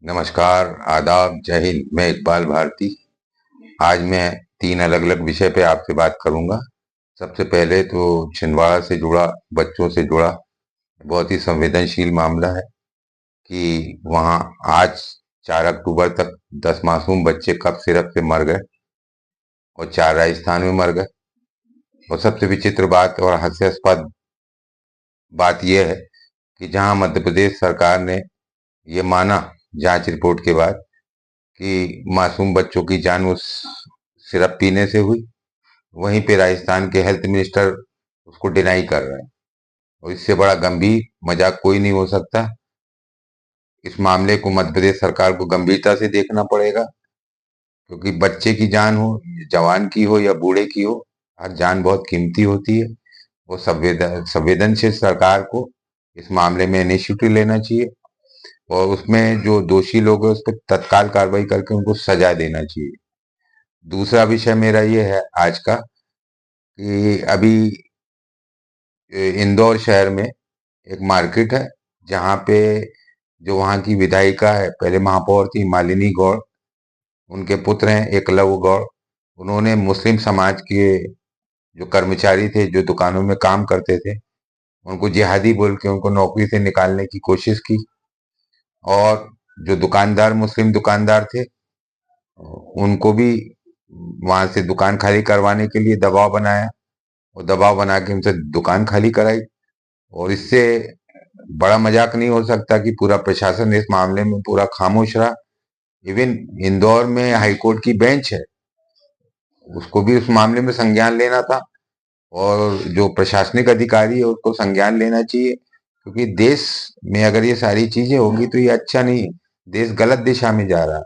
नमस्कार, आदाब, जय हिंद। मैं इकबाल भारती। आज मैं 3 अलग-अलग विषय पे आपसे बात करूँगा। सबसे पहले तो छिंदवाड़ा से जुड़ा, बच्चों से जुड़ा बहुत ही संवेदनशील मामला है कि वहाँ आज 4 अक्टूबर तक 10 मासूम बच्चे कफ सिरप से मर गए और 4 राजस्थान में मर गए। और सबसे विचित्र बात और हास्यास्पद बात यह है कि जहाँ मध्य प्रदेश सरकार ने ये माना जांच रिपोर्ट के बाद कि मासूम बच्चों की जान उस सिरप पीने से हुई, वहीं पे राजस्थान के हेल्थ मिनिस्टर उसको डिनाई कर रहे हैं। और इससे बड़ा गंभीर मजाक कोई नहीं हो सकता। इस मामले को मध्य प्रदेश सरकार को गंभीरता से देखना पड़ेगा, क्योंकि बच्चे की जान हो, जवान की हो या बूढ़े की हो, हर जान बहुत कीमती होती है। वो संवेदनशील सरकार को इस मामले में इनिशिएटिव लेना चाहिए और उसमें जो दोषी लोग हैं उस पर तत्काल कार्रवाई करके उनको सजा देना चाहिए। दूसरा विषय मेरा ये है आज का कि अभी इंदौर शहर में एक मार्केट है, जहाँ पे जो वहाँ की विधायिका है, पहले महापौर थी मालिनी गौड़, उनके पुत्र हैं एकलव्य गौड़। उन्होंने मुस्लिम समाज के जो कर्मचारी थे, जो दुकानों में काम करते थे, उनको जिहादी बोल के उनको नौकरी से निकालने की कोशिश की। और जो दुकानदार, मुस्लिम दुकानदार थे, उनको भी वहां से दुकान खाली करवाने के लिए दबाव बनाया और दबाव बना के उनसे दुकान खाली कराई। और इससे बड़ा मजाक नहीं हो सकता कि पूरा प्रशासन इस मामले में पूरा खामोश रहा। इवन इंदौर में हाईकोर्ट की बेंच है, उसको भी उस मामले में संज्ञान लेना था। और जो प्रशासनिक अधिकारी है उसको संज्ञान लेना चाहिए, क्योंकि देश में अगर ये सारी चीजें होगी तो ये अच्छा नहीं है। देश गलत दिशा में जा रहा है।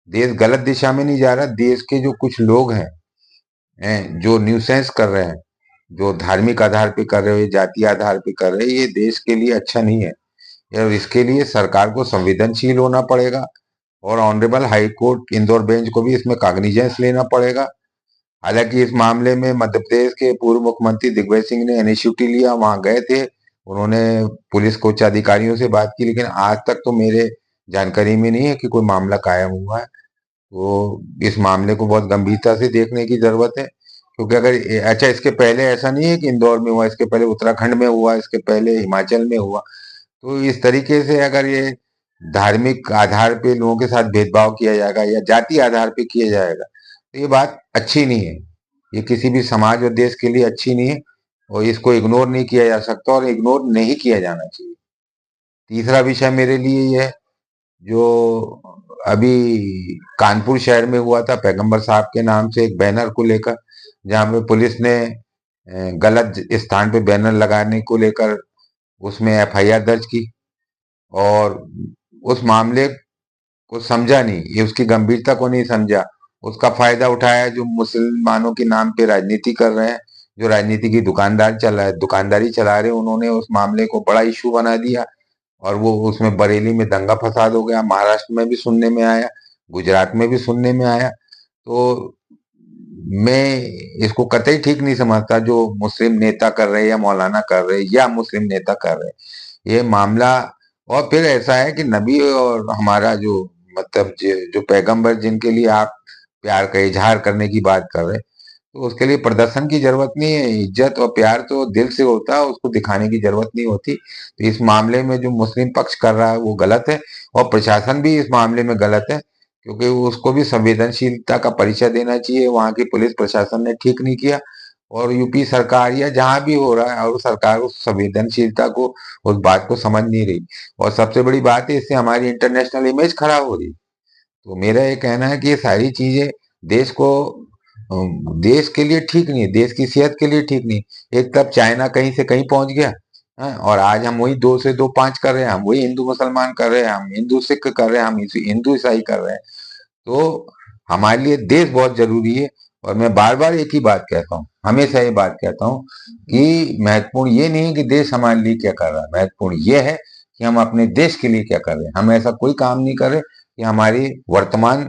देश गलत दिशा में नहीं जा रहा, देश के जो कुछ लोग जो न्यूसेंस कर रहे हैं, जो धार्मिक आधार पे कर रहे हो, जातीय आधार पे कर रहे हैं, ये देश के लिए अच्छा नहीं है। और इसके लिए सरकार को संवेदनशील होना पड़ेगा और honourable high court Indore bench को भी इसमें कॉग्निजेंस लेना पड़ेगा। हालांकि इस मामले में मध्य प्रदेश के पूर्व मुख्यमंत्री दिग्विजय सिंह ने इनिशिएटिव लिया, वहां गए थे, उन्होंने पुलिस के उच्च अधिकारियों से बात की, लेकिन आज तक तो मेरे जानकारी में नहीं है कि कोई मामला कायम हुआ है। तो इस मामले को बहुत गंभीरता से देखने की जरूरत है, क्योंकि अगर अच्छा, इसके पहले ऐसा नहीं है कि इंदौर में हुआ, इसके पहले उत्तराखंड में हुआ, इसके पहले हिमाचल में हुआ। तो इस तरीके से अगर ये धार्मिक आधार पे लोगों के साथ भेदभाव किया जाएगा या जाति आधार पे किया जाएगा, तो ये बात अच्छी नहीं है। ये किसी भी समाज और देश के लिए अच्छी नहीं है और इसको इग्नोर नहीं किया जा सकता और इग्नोर नहीं किया जाना चाहिए। तीसरा विषय मेरे लिए ये है, जो अभी कानपुर शहर में हुआ था, पैगंबर साहब के नाम से एक बैनर को लेकर, जहां पे पुलिस ने गलत स्थान पे बैनर लगाने को लेकर उसमें एफआईआर दर्ज की और उस मामले को समझा नहीं, ये उसकी गंभीरता को नहीं समझा। उसका फायदा उठाया जो मुसलमानों के नाम पे राजनीति कर रहे हैं, जो राजनीति की दुकानदारी चला रहे हैं, उन्होंने उस मामले को बड़ा इशू बना दिया। और वो उसमें बरेली में दंगा फसाद हो गया, महाराष्ट्र में भी सुनने में आया, गुजरात में भी सुनने में आया। तो मैं इसको कतई ठीक नहीं समझता जो मुस्लिम नेता कर रहे हैं या मौलाना कर रहे हैं या मुस्लिम नेता कर रहे हैं ये मामला। और फिर ऐसा है कि नबी और हमारा जो मतलब जो पैगंबर जिनके लिए आप प्यार का इजहार करने की बात कर रहे हैं, तो उसके लिए प्रदर्शन की जरूरत नहीं है। इज्जत और प्यार तो दिल से होता है, उसको दिखाने की जरूरत नहीं होती। तो इस मामले में जो मुस्लिम पक्ष कर रहा है वो गलत है और प्रशासन भी इस मामले में गलत है, क्योंकि उसको भी संवेदनशीलता का परिचय देना चाहिए। वहां की पुलिस प्रशासन ने ठीक नहीं किया और यूपी सरकार या जहां भी हो रहा है, और सरकार उस संवेदनशीलता को, उस बात को समझ नहीं रही। और सबसे बड़ी बात है, इससे हमारी इंटरनेशनल इमेज खराब हो रही। तो मेरा ये कहना है कि ये सारी चीजें देश को देश के लिए ठीक नहीं है, देश की सेहत के लिए ठीक नहीं। एक तब चाइना कहीं से कहीं पहुंच गया, और आज हम वही 2 से 2 5 कर रहे हैं, हम वही हिंदू मुसलमान कर रहे हैं, हम हिंदू सिख कर रहे हैं, हम हिंदू ईसाई कर रहे हैं। तो हमारे लिए देश बहुत जरूरी है। और मैं बार बार एक ही बात कहता हूँ, हमेशा ये बात कहता हूँ कि महत्वपूर्ण ये नहीं है कि देश हमारे लिए क्या कर रहा है, महत्वपूर्ण ये है कि हम अपने देश के लिए क्या कर रहे हैं। हम ऐसा कोई काम नहीं कर रहे कि हमारी वर्तमान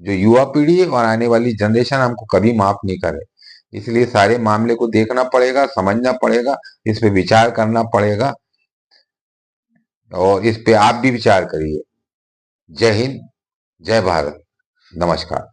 जो युवा पीढ़ी है और आने वाली जनरेशन हमको कभी माफ नहीं करे। इसलिए सारे मामले को देखना पड़ेगा, समझना पड़ेगा, इस पे विचार करना पड़ेगा और इस पे आप भी विचार करिए। जय हिंद, जय भारत, नमस्कार।